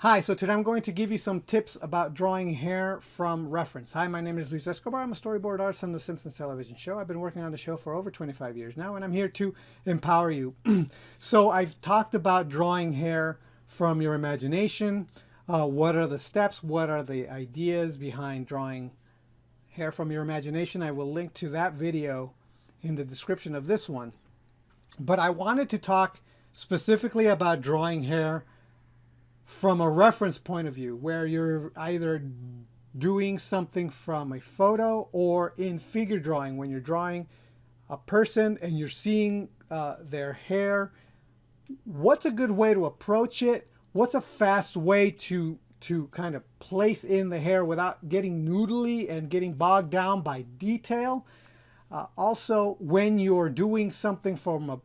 Hi, so today I'm going to give you some tips about drawing hair from reference. Hi, my name is Luis Escobar. I'm a storyboard artist on the Simpsons television show. I've been working on the show for over 25 years now, and I'm here to empower you. So I've talked about drawing hair from your imagination. What are the steps? What are the ideas behind drawing hair from your imagination? I will link to that video in the description of this one. But I wanted to talk specifically about drawing hair from a reference point of view, where you're either doing something from a photo or in figure drawing, when you're drawing a person and you're seeing their hair. What's a good way to approach it? What's a fast way to kind of place in the hair without getting noodly and getting bogged down by detail? Also, when you're doing something from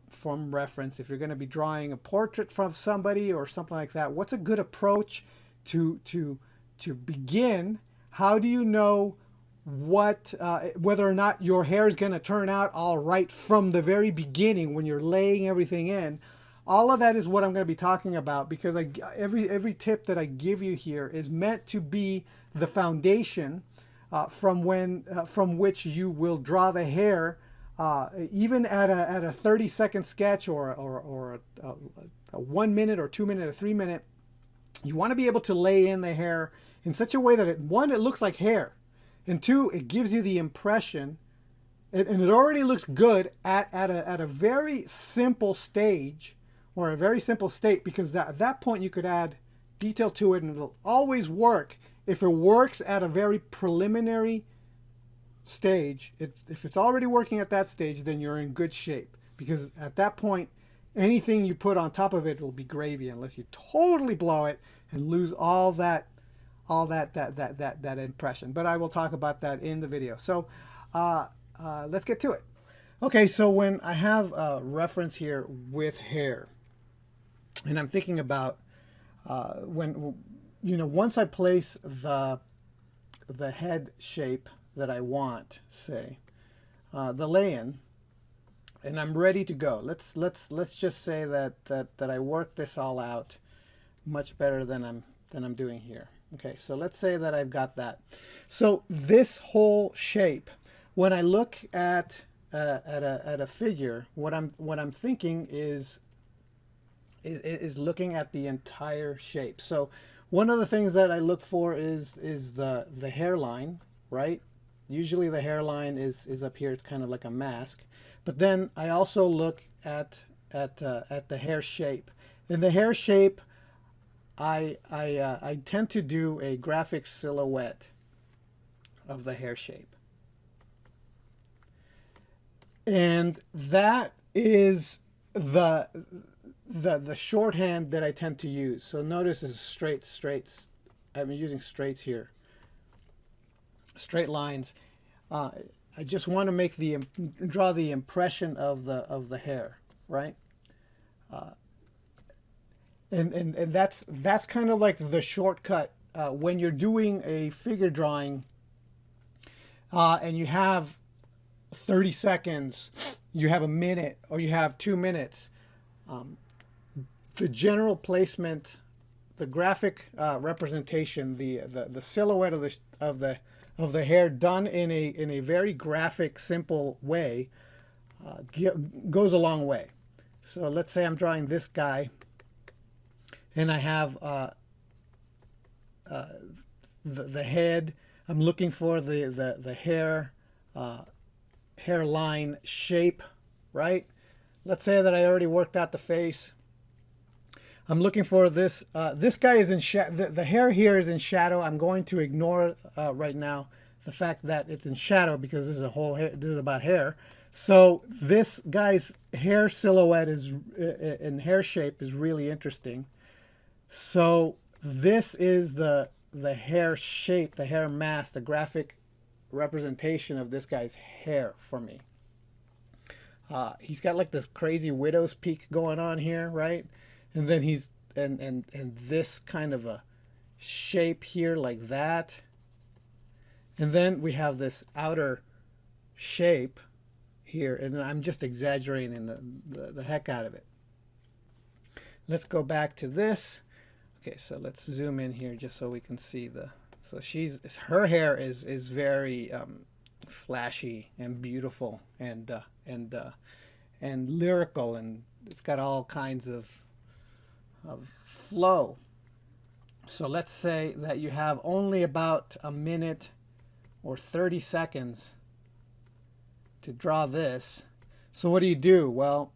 reference, if you're going to be drawing a portrait from somebody or something like that, what's a good approach to begin? How do you know whether or not your hair is going to turn out all right from the very beginning when you're laying everything in? All of that is what I'm going to be talking about, because every tip that I give you here is meant to be the foundation from which you will draw the hair, even at a 30-second sketch or a 1 minute or 2 minute or 3 minute. You want to be able to lay in the hair in such a way that one, it looks like hair, and two, it gives you the impression, and it already looks good at a very simple stage or a very simple state, because at that point you could add detail to it and it'll always work. If it works at a very preliminary stage, if it's already working at that stage, then you're in good shape, because at that point, anything you put on top of it will be gravy, unless you totally blow it and lose all that impression. But I will talk about that in the video. So let's get to it. Okay, so when I have a reference here with hair, and I'm thinking about once I place the head shape that I want, say, the lay-in, and I'm ready to go. Let's just say that I work this all out much better than I'm doing here. Okay, so let's say that I've got that. So this whole shape, when I look at a figure, what I'm thinking is looking at the entire shape. So one of the things that I look for is the hairline, right? Usually the hairline is up here. It's kind of like a mask. But then I also look at the hair shape. In the hair shape, I tend to do a graphic silhouette of the hair shape. And that is the shorthand that I tend to use. So notice it's straights. I'm using straights here. Straight lines. I just want to make draw the impression of the hair, right? And that's kind of like the shortcut when you're doing a figure drawing, and you have 30 seconds, you have a minute, or you have 2 minutes. The general placement, the graphic representation, the silhouette of the hair done in a very graphic, simple way goes a long way. So let's say I'm drawing this guy, and I have the head. I'm looking for the hairline shape, right? Let's say that I already worked out the face. I'm looking for this. This guy is in shadow. The hair here is in shadow. I'm going to ignore right now the fact that it's in shadow, because this is this is about hair. So this guy's hair silhouette and hair shape is really interesting. So this is the hair shape, the hair mask, the graphic representation of this guy's hair for me. He's got like this crazy widow's peak going on here, right? And then he's and this kind of a shape here like that. And then we have this outer shape here, and I'm just exaggerating the heck out of it. Let's go back to this. Okay, so let's zoom in here just so we can see the. So her hair is very flashy and beautiful and lyrical, and it's got all kinds of flow. So let's say that you have only about a minute or 30 seconds to draw this. So what do? Well,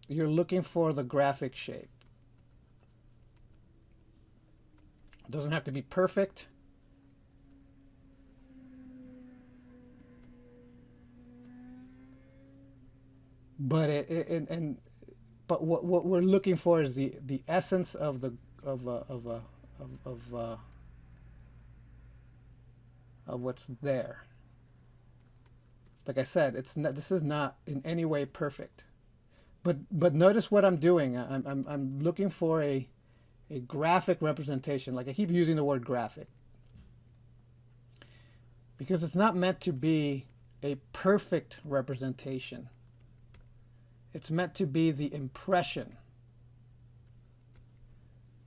you're looking for the graphic shape. It doesn't have to be perfect. But but what we're looking for is the essence of the of what's there. Like I said, this is not in any way perfect. But notice what I'm doing. I'm looking for a graphic representation. Like I keep using the word graphic because it's not meant to be a perfect representation. It's meant to be the impression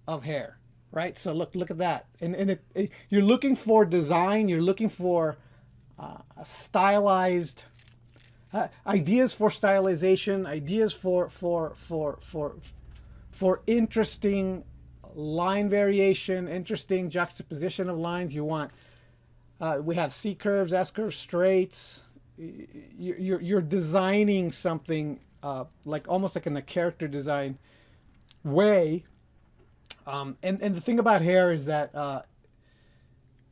of hair, right? So look at that. And you're looking for design. You're looking for a stylized ideas for stylization, ideas for interesting line variation, interesting juxtaposition of lines. You want we have C curves, S curves, straights. You're designing something like almost like in the character design way. And the thing about hair is that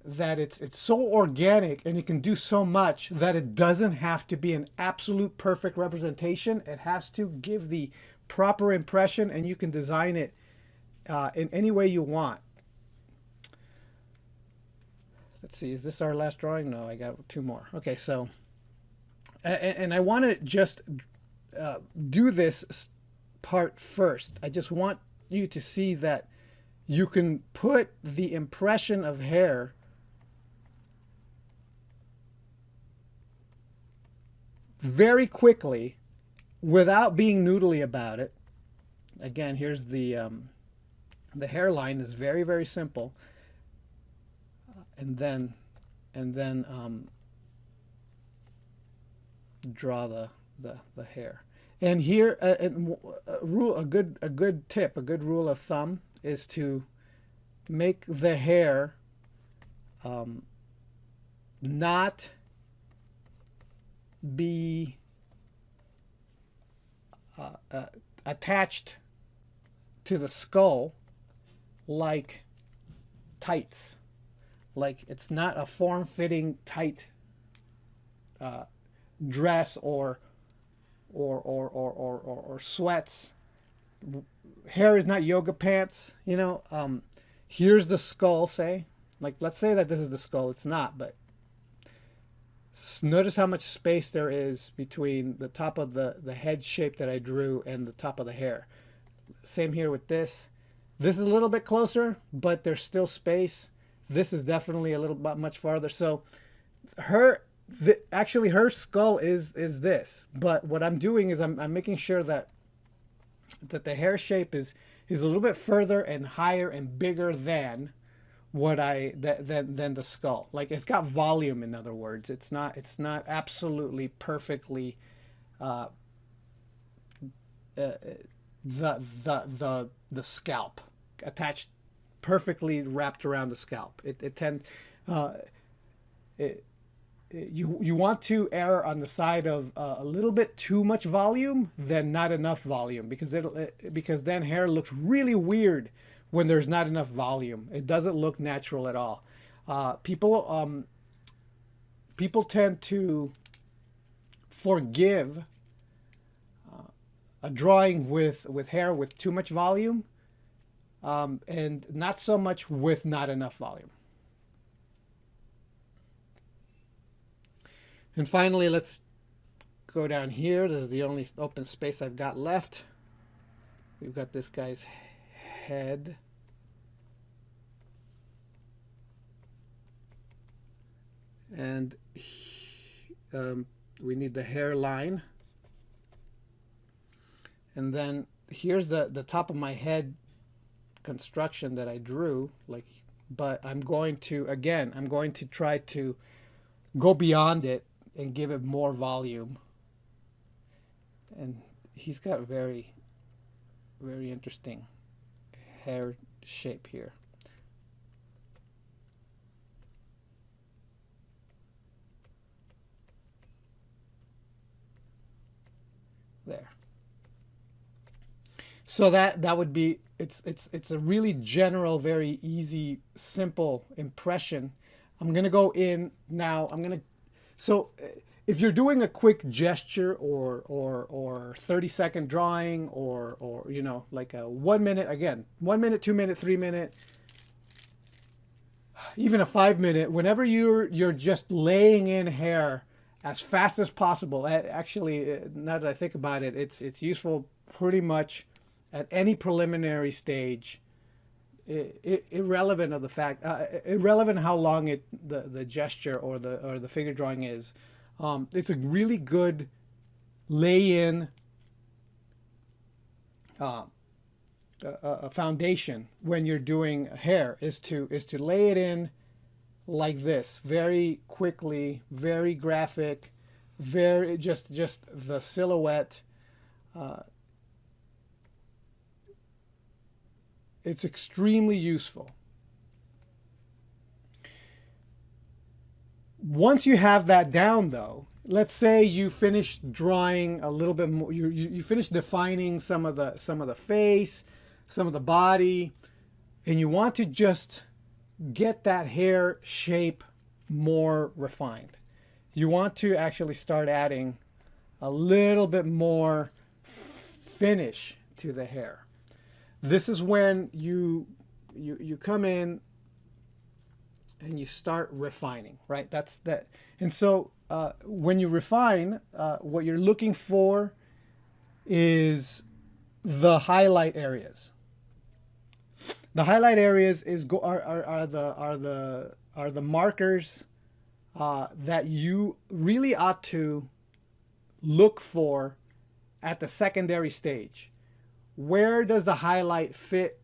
that it's so organic and it can do so much that it doesn't have to be an absolute perfect representation. It has to give the proper impression, and you can design it in any way you want. Let's see, is this our last drawing? No, I got two more. Okay, so, and I want to just do this part first. I just want you to see that you can put the impression of hair very quickly without being noodly about it. Again, here's the hairline is very, very simple. And then draw the hair. And here a good tip, a good rule of thumb is to make the hair not be attached to the skull like tights. Like it's not a form-fitting tight dress or sweats. Hair is not yoga pants, you know. Here's the skull, say. Like let's say that this is the skull. It's not, but notice how much space there is between the top of the head shape that I drew and the top of the hair. Same here with this. This is a little bit closer, but there's still space. This is definitely a little bit much farther. So actually her skull is this, but what I'm doing is I'm making sure that the hair shape is a little bit further and higher and bigger than than the skull. Like it's got volume, in other words. It's not absolutely perfectly the scalp attached perfectly wrapped around the scalp. You want to err on the side of a little bit too much volume than not enough volume, because then hair looks really weird when there's not enough volume. It doesn't look natural at all. People tend to forgive a drawing with hair with too much volume, and not so much with not enough volume. And finally, let's go down here. This is the only open space I've got left. We've got this guy's head. And we need the hairline. And then here's the top of my head construction that I drew, like, but I'm going to, again, I'm going to try to go beyond it and give it more volume. And he's got very, very interesting hair shape here. There. So that would be, it's a really general, very easy, simple impression. I'm gonna go in now. So if you're doing a quick gesture or 30-second drawing or you know, like a 1 minute, again, 1 minute, 2 minute, 3 minute, even a 5 minute, whenever you're just laying in hair as fast as possible. Actually, now that I think about it, it's useful pretty much at any preliminary stage, irrelevant of the fact, irrelevant how long the gesture or the figure drawing is. It's a really good lay-in a foundation when you're doing hair is to lay it in like this, very quickly, very graphic, very just the silhouette. It's extremely useful. Once you have that down, though, let's say you finish drawing a little bit more, you finish defining some of the face, some of the body, and you want to just get that hair shape more refined. You want to actually start adding a little bit more finish to the hair. This is when you come in and you start refining, right? That's that. And so when you refine, what you're looking for is the highlight areas. The highlight areas are the markers that you really ought to look for at the secondary stage. Where does the highlight fit?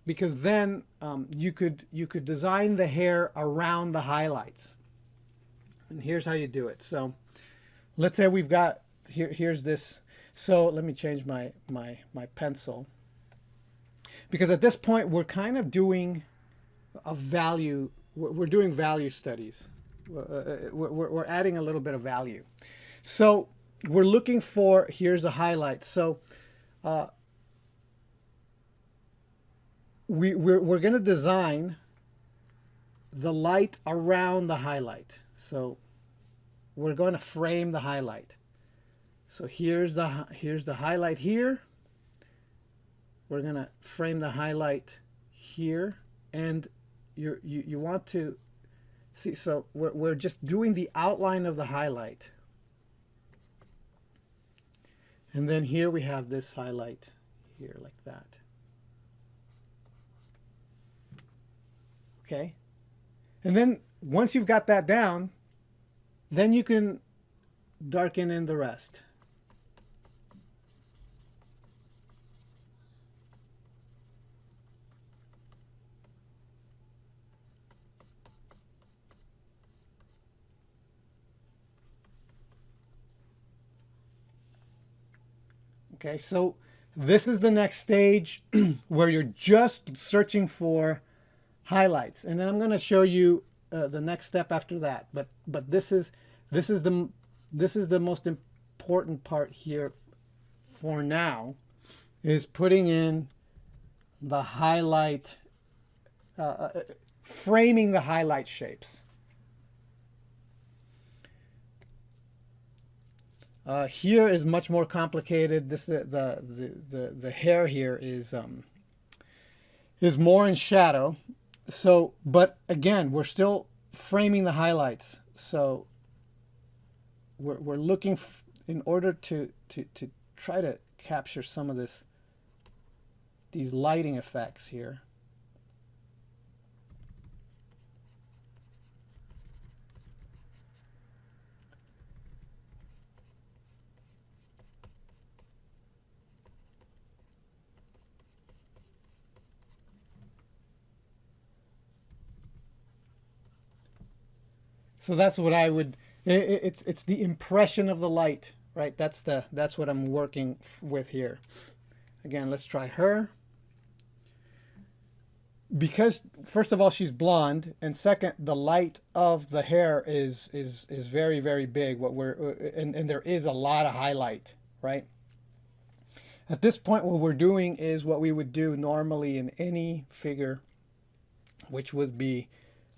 Because then you could design the hair around the highlights. And here's how you do it. So let's say we've got here's this. So let me change my pencil, because at this point we're kind of doing a value. We're doing value studies. We're adding a little bit of value. So we're looking for, here's the highlight. So we're going to design the light around the highlight. So we're going to frame the highlight. So here's the highlight here. We're going to frame the highlight here, and you want to see. So we're just doing the outline of the highlight. And then here we have this highlight here like that. Okay. And then once you've got that down, then you can darken in the rest. Okay, so this is the next stage where you're just searching for highlights, and then I'm going to show you the next step after that. But this is the most important part here for now, is putting in the highlight, framing the highlight shapes. Here is much more complicated. This the hair here is more in shadow. So, but again, we're still framing the highlights. So we're looking in order to try to capture some of these lighting effects here. So that's what I would. It's the impression of the light, right? That's what I'm working with here. Again, let's try her. Because first of all, she's blonde, and second, the light of the hair is very very big. What we're and there is a lot of highlight, right? At this point, what we're doing is what we would do normally in any figure, which would be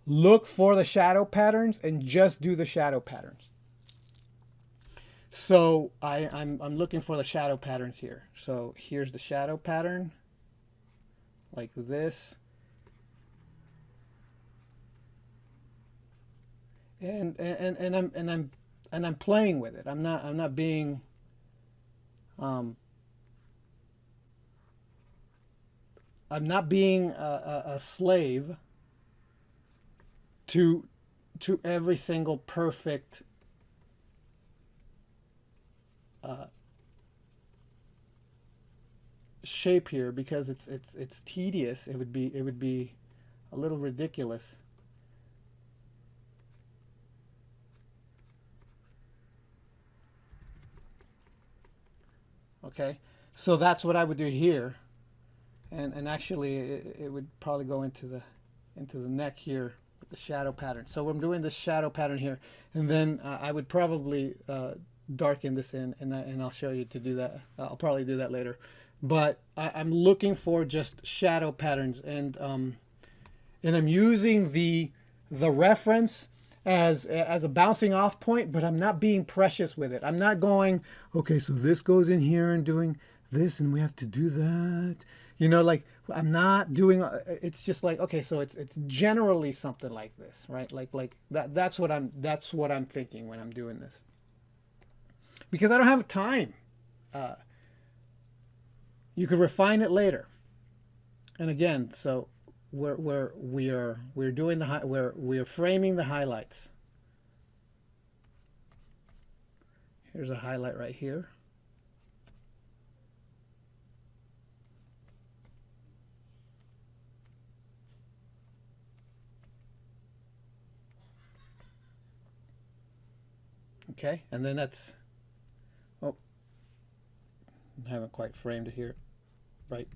look for the shadow patterns and just do the shadow patterns. So I'm looking for the shadow patterns here. So here's the shadow pattern, like this. And I'm playing with it. I'm not being I'm not being a slave to every single perfect shape here, because it's tedious. It would be a little ridiculous. Okay, so that's what I would do here, and actually it would probably go into the neck here with the shadow pattern. So I'm doing the shadow pattern here, and then I would probably darken this in, and I'll show you to do that. I'll probably do that later, but I'm looking for just shadow patterns, and I'm using the reference as a bouncing off point, but I'm not being precious with it. I'm not going, okay, so this goes in here and doing this, and we have to do that. You know, like I'm not doing. It's just like, okay, so it's generally something like this, right? Like that. That's what I'm thinking when I'm doing this, because I don't have time. You could refine it later. And again, so we're doing we're framing the highlights. Here's a highlight right here. Okay, and then that's, oh, I haven't quite framed it here, right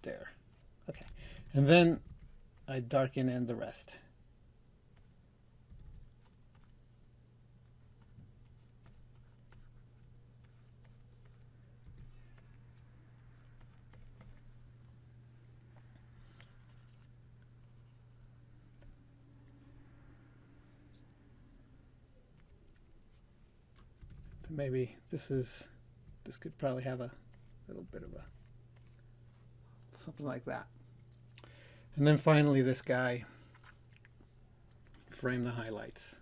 there. Okay, and then I darken in the rest. Maybe this could probably have a little bit of a something like that. And then finally this guy, frame the highlights.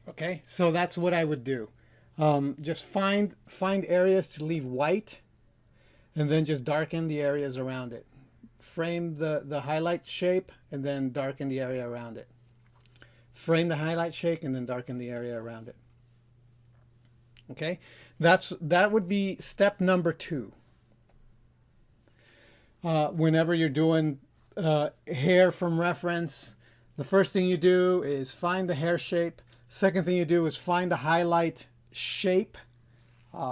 Okay, so that's what I would do. Just find areas to leave white, and then just darken the areas around it. Frame the highlight shape, and then darken the area around it. Frame the highlight shape, and then darken the area around it. Okay, that would be step number 2. Whenever you're doing hair from reference, the first thing you do is find the hair shape. Second thing you do is find the highlight shape,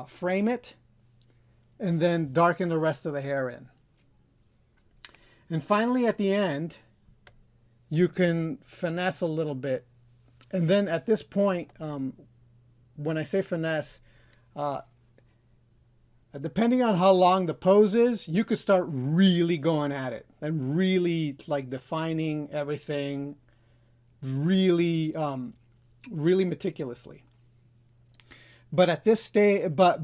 frame it, and then darken the rest of the hair in. And finally, at the end, you can finesse a little bit. And then at this point, when I say finesse, depending on how long the pose is, you could start really going at it and really like defining everything really, really meticulously. But at this stage, but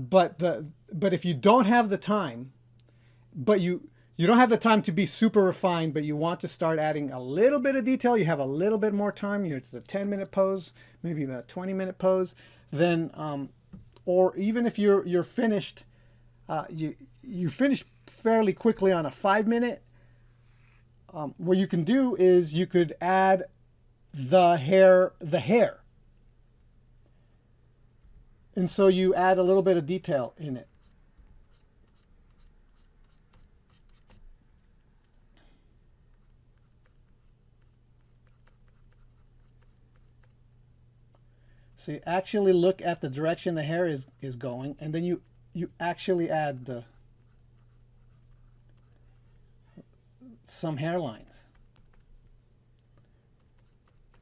if you don't have the time, but you don't have the time to be super refined, but you want to start adding a little bit of detail, you have a little bit more time, it's the 10-minute pose, maybe even a 20-minute pose, then or even if you're finished, you finish fairly quickly on a 5-minute, what you can do is you could add the hair. And so you add a little bit of detail in it. So you actually look at the direction the hair is going, and then you actually add some hairlines.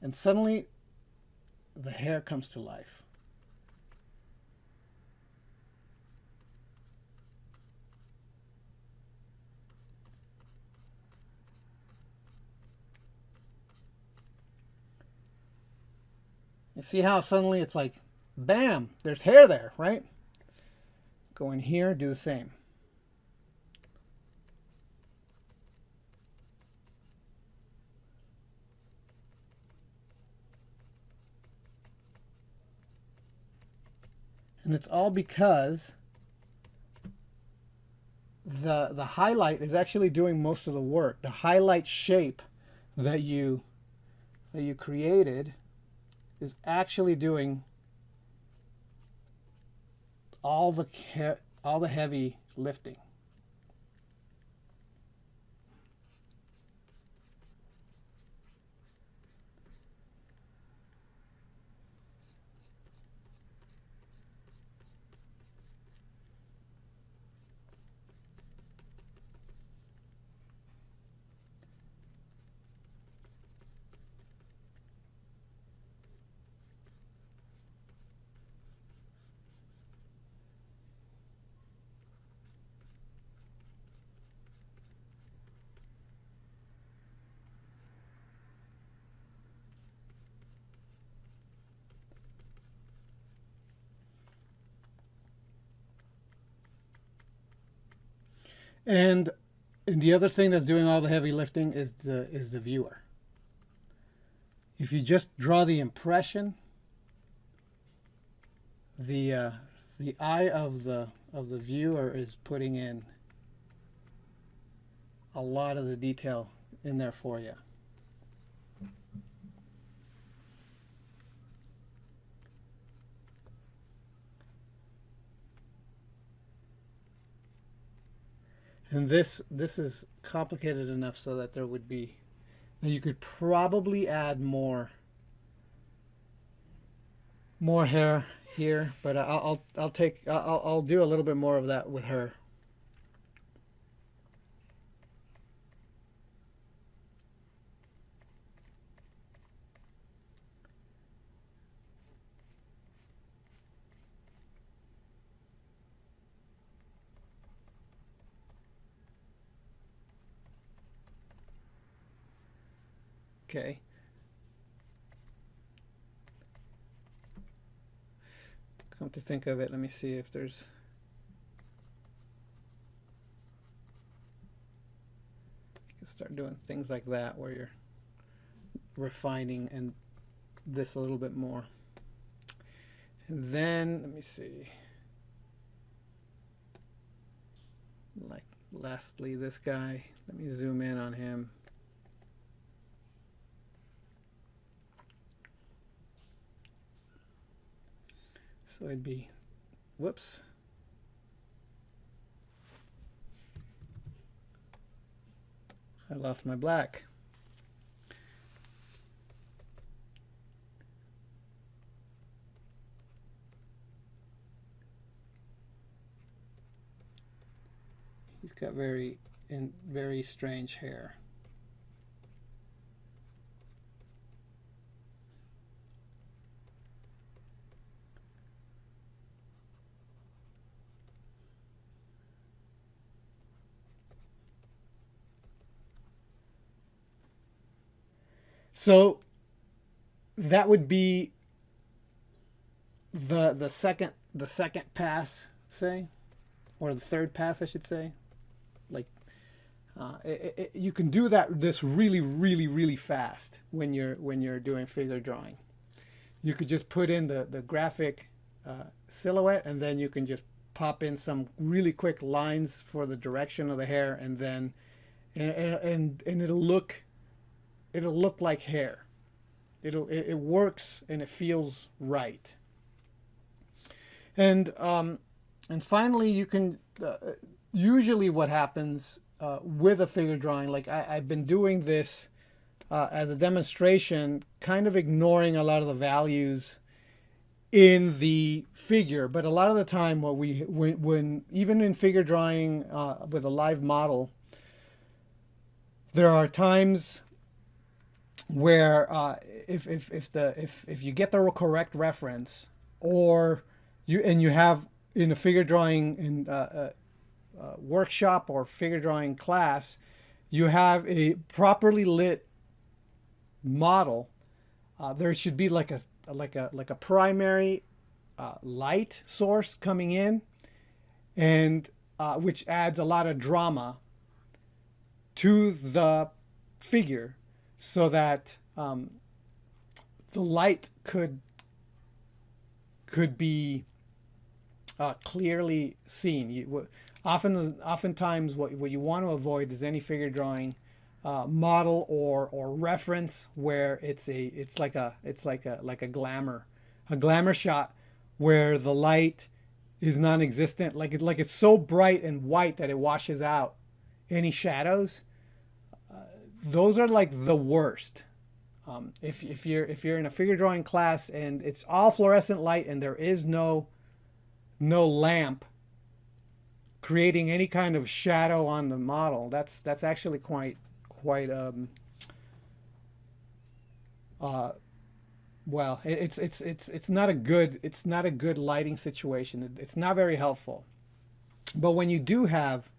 And suddenly the hair comes to life. You see how suddenly it's like, bam, there's hair there, right? Go in here, do the same. And it's all because the highlight is actually doing most of the work. The highlight shape that you created is actually doing all the heavy lifting. And the other thing that's doing all the heavy lifting is the viewer. If you just draw the impression, the eye of the viewer is putting in a lot of the detail in there for you. And this is complicated enough so that there would be, you could probably add more hair here, but I'll do a little bit more of that with her. Okay. Come to think of it, let me see if there's... You can start doing things like that where you're refining and this a little bit more. And then, let me see. Like, lastly, this guy. Let me zoom in on him. So it'd be, whoops. I lost my black. He's got very strange hair. So that would be the second the second pass, say, or the third pass, I should say. Like you can do this really, really, really fast when you're doing figure drawing. You could just put in the graphic silhouette, and then you can just pop in some really quick lines for the direction of the hair, and then and it'll look like hair. It works and it feels right. And finally, you can usually what happens with a figure drawing, like I've been doing this as a demonstration, kind of ignoring a lot of the values in the figure, but a lot of the time when even in figure drawing with a live model, there are times where if you get the correct reference, or you have in a figure drawing in workshop or figure drawing class, you have a properly lit model, there should be like a primary light source coming in, and which adds a lot of drama to the figure, so that the light could be clearly seen. Oftentimes, what you want to avoid is any figure drawing model or reference where it's like a glamour shot where the light is non-existent, like it's so bright and white that it washes out any shadows. Those are like the worst. If you're in a figure drawing class and it's all fluorescent light and there is no lamp creating any kind of shadow on the model, that's actually quite well, it's not a good lighting situation. It's not very helpful. But when you do have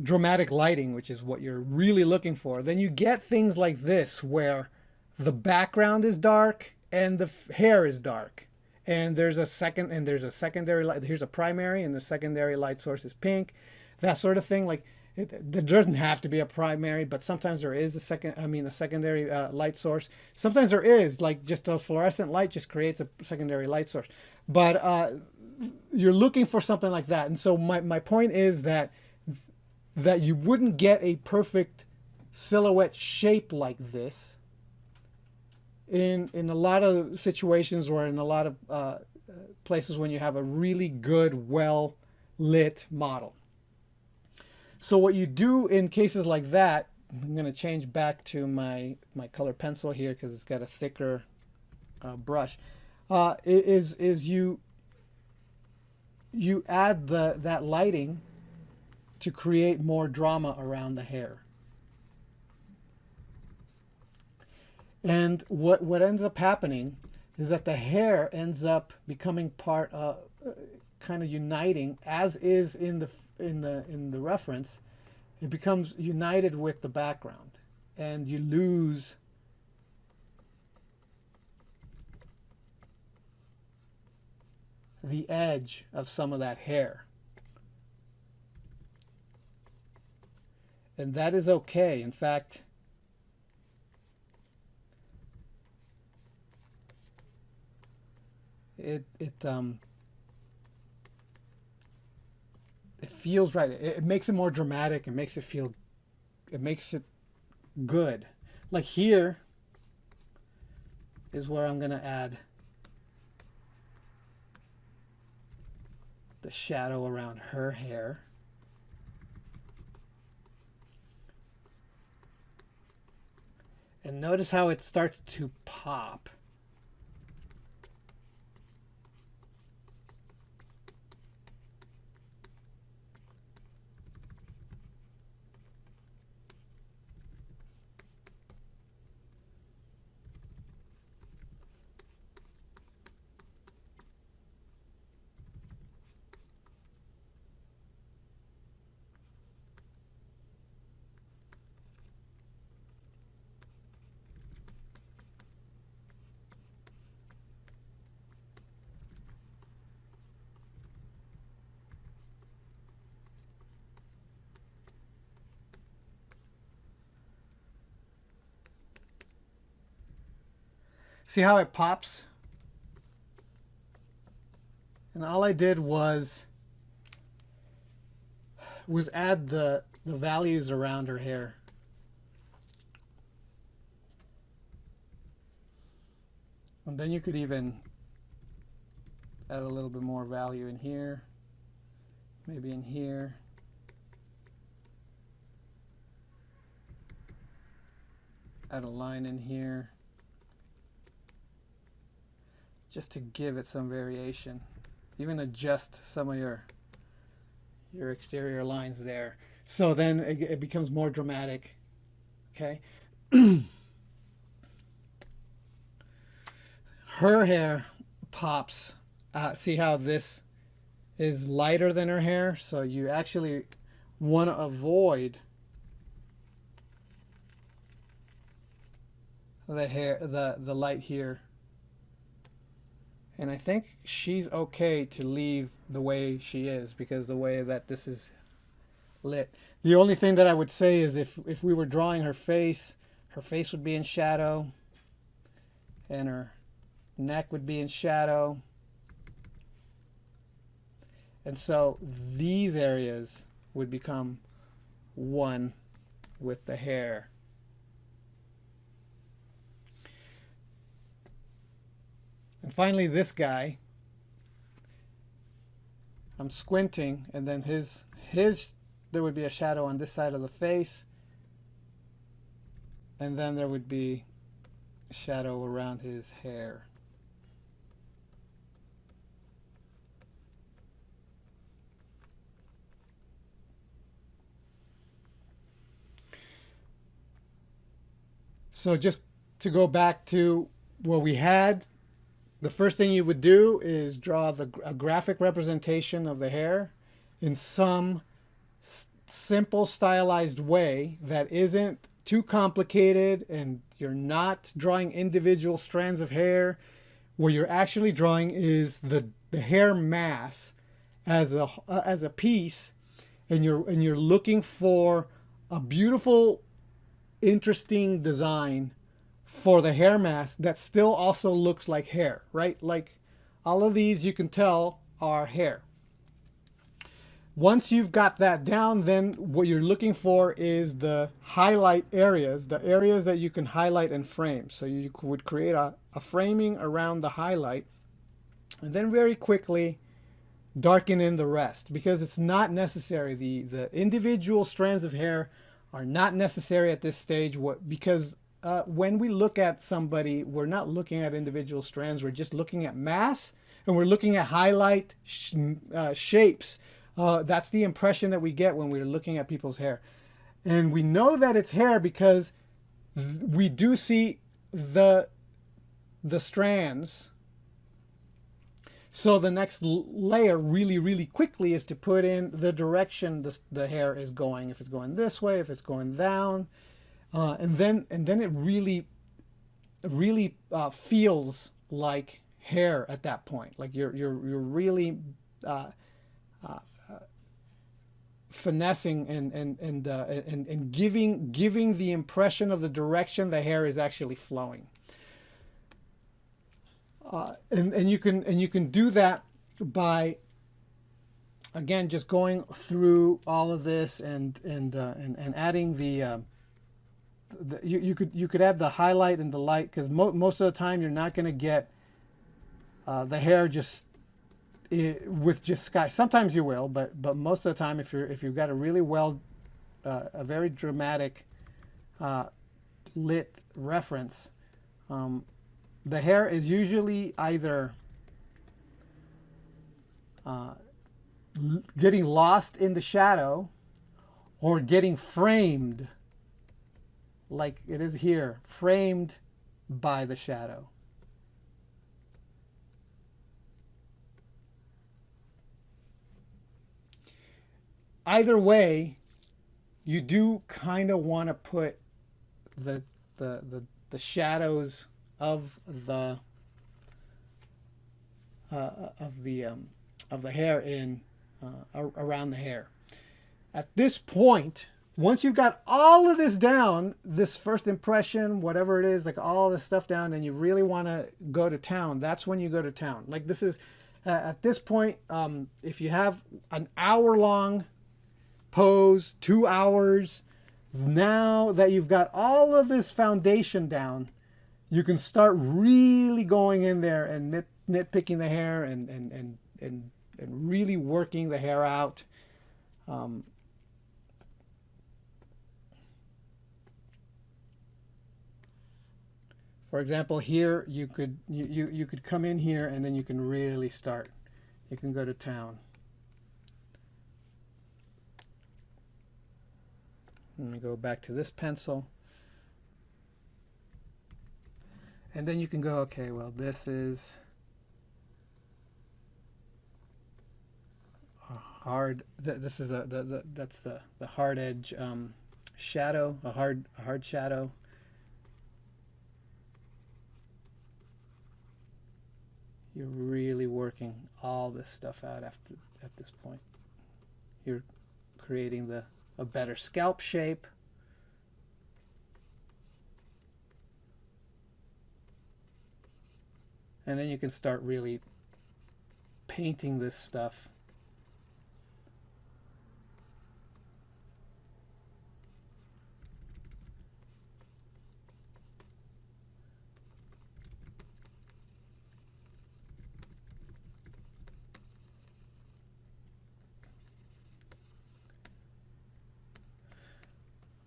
dramatic lighting, which is what you're really looking for, then you get things like this where the background is dark and the hair is dark, and there's a secondary light. Here's a primary, and the secondary light source is pink, that sort of thing. Like there doesn't have to be a primary, but sometimes there is a secondary light source. Sometimes there is, like, just a fluorescent light just creates a secondary light source. But you're looking for something like that. And so my point is that you wouldn't get a perfect silhouette shape like this in a lot of situations, or in a lot of places when you have a really good, well lit model. So what you do in cases like that, I'm going to change back to my color pencil here because it's got a thicker brush, is you add that lighting to create more drama around the hair. And what ends up happening is that the hair ends up becoming part of, kind of uniting, as is in the reference. It becomes united with the background, and you lose the edge of some of that hair. And that is okay. In fact, it feels right. It makes it more dramatic. It makes it good. Like here is where I'm going to add the shadow around her hair. And notice how it starts to pop. See how it pops? And all I did was add the values around her hair. And then you could even add a little bit more value in here, maybe in here. Add a line in here, just to give it some variation. Even adjust some of your exterior lines there. So then it becomes more dramatic. Okay. Her hair pops. See how this is lighter than her hair? So you actually want to avoid the light here. And I think she's okay to leave the way she is, because the way that this is lit. The only thing that I would say is if we were drawing her face would be in shadow, and her neck would be in shadow. And so these areas would become one with the hair. And finally, this guy, I'm squinting, and then there would be a shadow on this side of the face, and then there would be a shadow around his hair. So just to go back to what we had, the first thing you would do is draw a graphic representation of the hair in some simple stylized way that isn't too complicated, and you're not drawing individual strands of hair. What you're actually drawing is the hair mass as a piece, and you're looking for a beautiful, interesting design for the hair mass that still also looks like hair, right? Like all of these you can tell are hair. Once you've got that down, then what you're looking for is the highlight areas, the areas that you can highlight and frame. So you would create a framing around the highlight, and then very quickly darken in the rest, because it's not necessary. The individual strands of hair are not necessary at this stage. Because when we look at somebody, we're not looking at individual strands. We're just looking at mass, and we're looking at highlight shapes. That's the impression that we get when we're looking at people's hair. And we know that it's hair because we do see the strands. So the next layer really, really quickly is to put in the direction the hair is going. If it's going this way, if it's going down. And then it really feels like hair at that point. Like you're really finessing and giving the impression of the direction the hair is actually flowing. And you can do that by, again, just going through all of this and adding you could add the highlight and the light, because most of the time you're not going to get the hair just with just sky. Sometimes you will, but most of the time, if you've got a really a very dramatic lit reference, the hair is usually either getting lost in the shadow or getting framed, like it is here, framed by the shadow. Either way, you do kind of want to put the shadows of the hair in around the hair. At this point, Once you've got all of this down, this first impression, whatever it is, like all this stuff down, and you really want to go to town, that's when you go to town. Like this is, at this point, if you have an hour-long pose, 2 hours, now that you've got all of this foundation down, you can start really going in there and nitpicking the hair and really working the hair out. For example, here you could come in here and then you can really start. You can go to town. Let me go back to this pencil. And then you can go, okay, well, this is a hard, this is that's the hard edge shadow, a hard shadow. You're really working all this stuff out at this point. You're creating a better scalp shape. And then you can start really painting this stuff.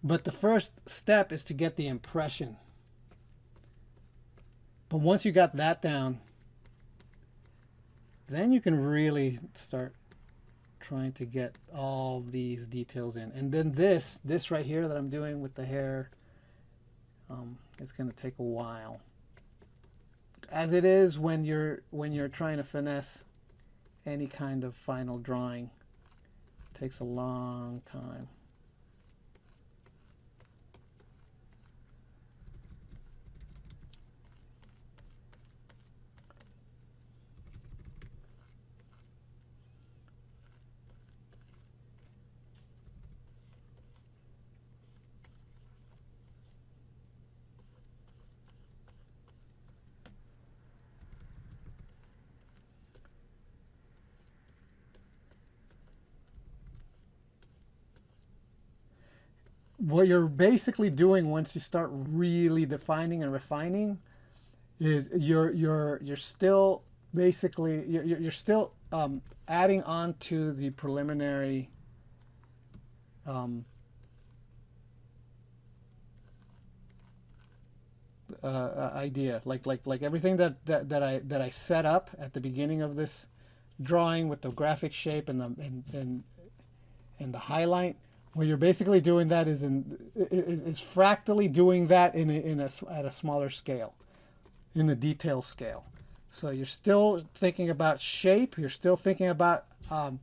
But the first step is to get the impression. But once you got that down, then you can really start trying to get all these details in. And then this right here that I'm doing with the hair, it's going to take a while. As it is when you're trying to finesse any kind of final drawing. It takes a long time. What you're basically doing once you start really defining and refining is you're still basically you're still adding on to the preliminary idea, like everything that I set up at the beginning of this drawing with the graphic shape and the highlight. What you're basically doing that is fractally doing that at a smaller scale, in a detail scale. So you're still thinking about shape. You're still thinking about the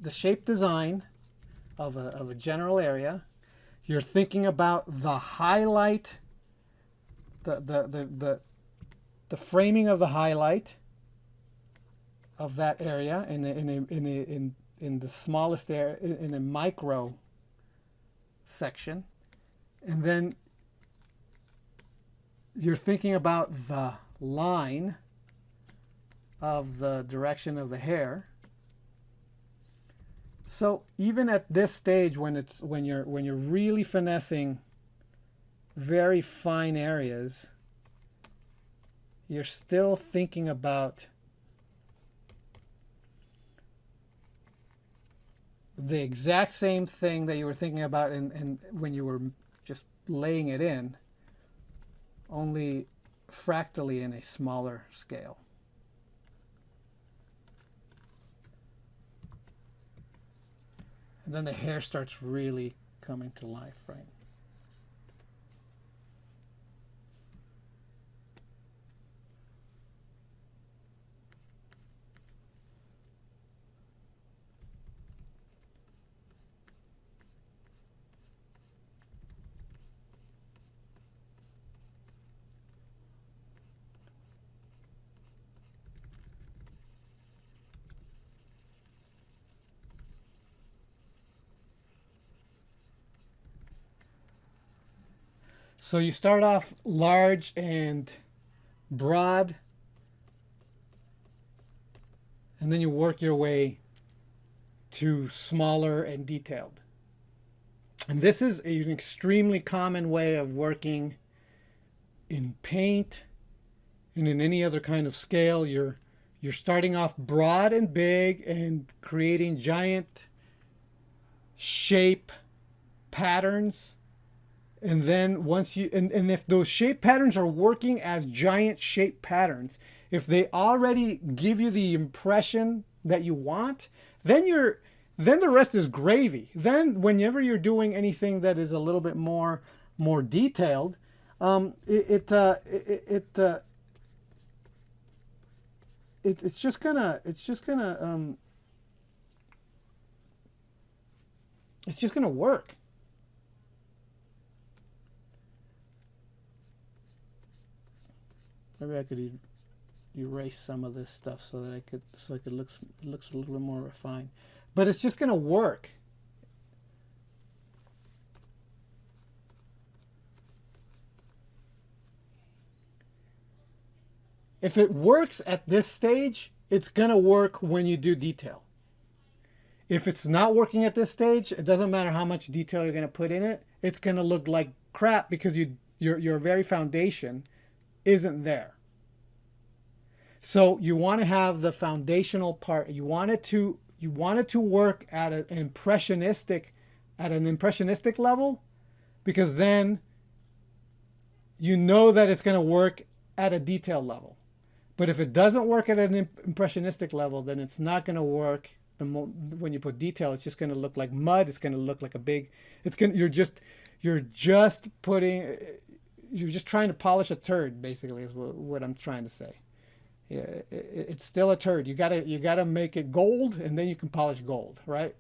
shape design of a general area. You're thinking about the highlight, the framing of the highlight of that area in the smallest area, in a micro section. And then you're thinking about the line of the direction of the hair. So even at this stage, when you're really finessing very fine areas, you're still thinking about the exact same thing that you were thinking about and when you were just laying it in, only fractally in a smaller scale. And then the hair starts really coming to life, right? So you start off large and broad, and then you work your way to smaller and detailed. And this is an extremely common way of working in paint and in any other kind of scale. You're starting off broad and big and creating giant shape patterns. And then once you, and if those shape patterns are working as giant shape patterns, if they already give you the impression that you want, then the rest is gravy. Then whenever you're doing anything that is a little bit more detailed, it's just gonna work. Maybe I could erase some of this stuff so that it looks a little bit more refined. But it's just going to work. If it works at this stage, it's going to work when you do detail. If it's not working at this stage, it doesn't matter how much detail you're going to put in it. It's going to look like crap because your very foundation isn't there. So you want to have the foundational part. You want it to work at an impressionistic level, because then you know that it's going to work at a detail level. But if it doesn't work at an impressionistic level, then it's not going to work. When you put detail, it's just going to look like mud. It's going to look like a big. You're just trying to polish a turd. Basically, is what I'm trying to say. Yeah, it's still a turd. You gotta make it gold, and then you can polish gold, right?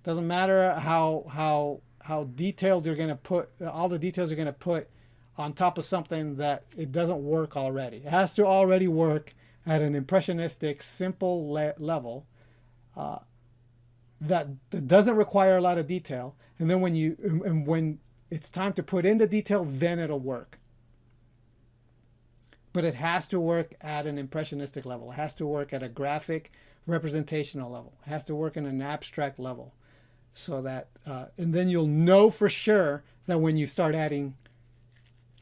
Doesn't matter how detailed you're gonna put, all the details you're gonna put on top of something that it doesn't work already. It has to already work at an impressionistic, simple level that doesn't require a lot of detail. And then when it's time to put in the detail, then it'll work. But it has to work at an impressionistic level. It has to work at a graphic representational level. It has to work in an abstract level. So that, and then you'll know for sure that when you start adding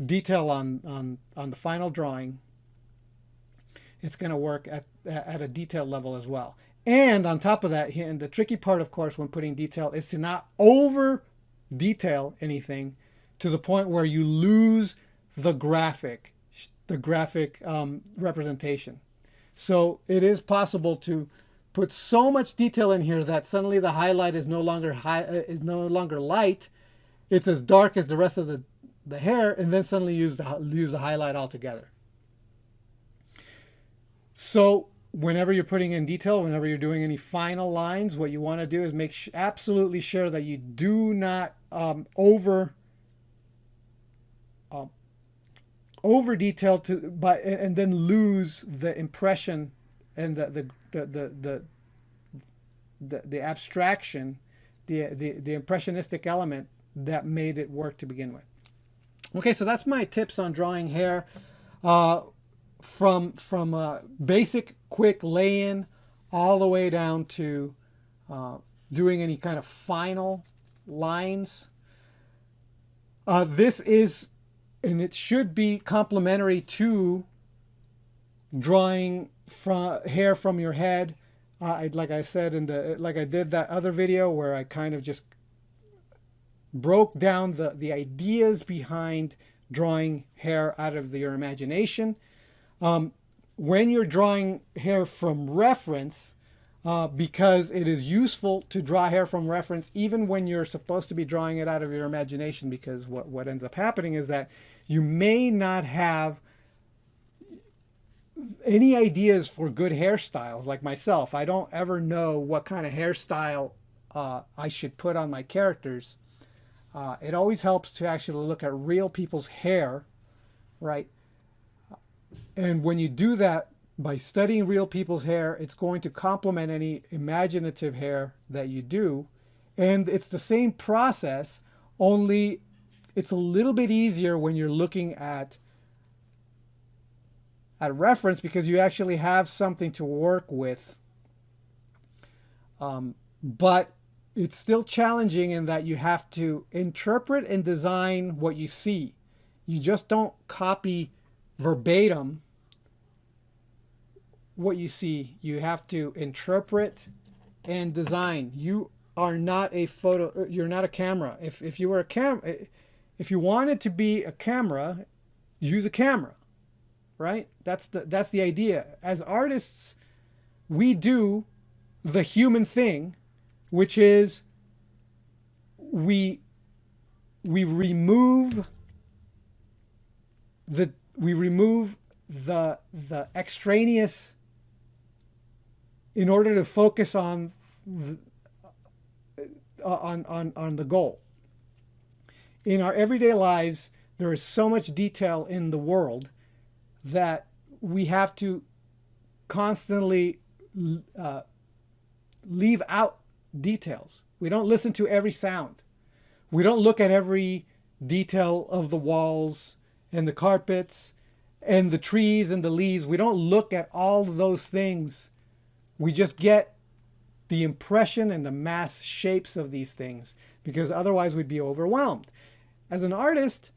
detail on the final drawing, it's going to work at a detail level as well. And on top of that, and the tricky part, of course, when putting detail is to not over detail anything to the point where you lose the graphic representation. So it is possible to put so much detail in here that suddenly the highlight is no longer light. It's as dark as the rest of the hair, and then suddenly use the highlight altogether. So whenever you're putting in detail, whenever you're doing any final lines, what you want to do is make absolutely sure that you do not over detail and then lose the impression and the abstraction, the impressionistic element that made it work to begin with. Okay, so that's my tips on drawing hair from basic quick lay-in all the way down to doing any kind of final lines. This is, and it should be, complementary to drawing hair from your head. Like I said like I did that other video where I kind of just broke down the ideas behind drawing hair out of your imagination. When you're drawing hair from reference, because it is useful to draw hair from reference even when you're supposed to be drawing it out of your imagination, because what ends up happening is that you may not have any ideas for good hairstyles. Like myself, I don't ever know what kind of hairstyle I should put on my characters. It always helps to actually look at real people's hair, right? And when you do that by studying real people's hair, it's going to complement any imaginative hair that you do. And it's the same process, only It's a little bit easier when you're looking at reference because you actually have something to work with. But it's still challenging in that you have to interpret and design what you see. You just don't copy verbatim what you see. You have to interpret and design. You are not a photo, you're not a camera. If you were a camera, if you wanted to be a camera, use a camera, right? That's the idea. As artists, we do the human thing, which is we remove the extraneous in order to focus on the goal. In our everyday lives, there is so much detail in the world that we have to constantly leave out details. We don't listen to every sound. We don't look at every detail of the walls and the carpets and the trees and the leaves. We don't look at all of those things. We just get the impression and the mass shapes of these things because otherwise we'd be overwhelmed. As an artist,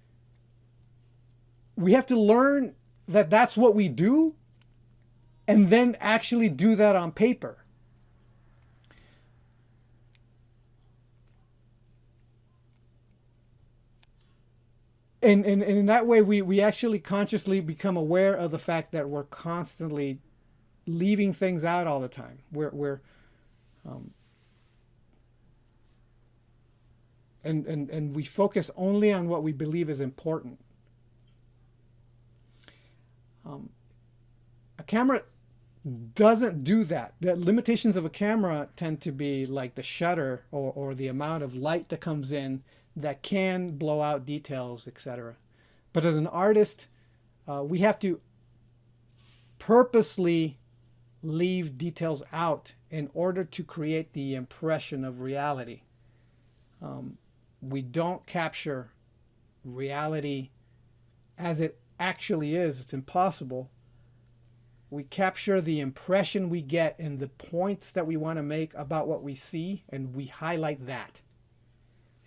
we have to learn that that's what we do and then actually do that on paper. And in that way, we actually consciously become aware of the fact that we're constantly leaving things out all the time. And we focus only on what we believe is important. A camera doesn't do that. The limitations of a camera tend to be like the shutter or the amount of light that comes in that can blow out details, etc. But as an artist, we have to purposely leave details out in order to create the impression of reality. We don't capture reality as it actually is. It's impossible. We capture the impression we get and the points that we want to make about what we see, and we highlight that.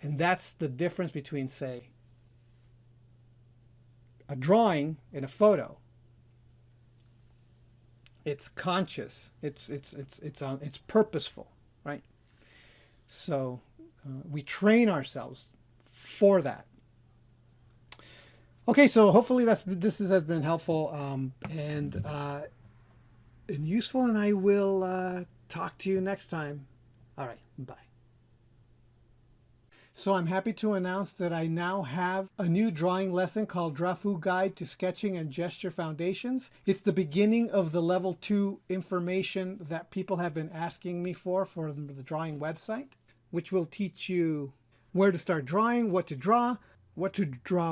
And that's the difference between, say, a drawing and a photo. It's conscious. It's purposeful, right? So we train ourselves for that. Okay, so hopefully this has been helpful and useful, and I will talk to you next time. All right, bye. So I'm happy to announce that I now have a new drawing lesson called Drafu Guide to Sketching and Gesture Foundations. It's the beginning of the level 2 information that people have been asking me for the drawing website, which will teach you where to start drawing, what to draw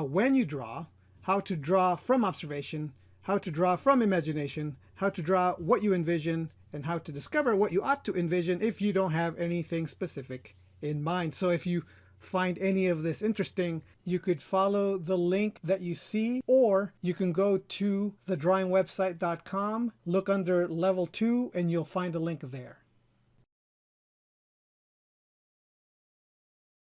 when you draw, how to draw from observation, how to draw from imagination, how to draw what you envision, and how to discover what you ought to envision if you don't have anything specific in mind. So if you find any of this interesting, you could follow the link that you see, or you can go to thedrawingwebsite.com, look under level 2, and you'll find a link there.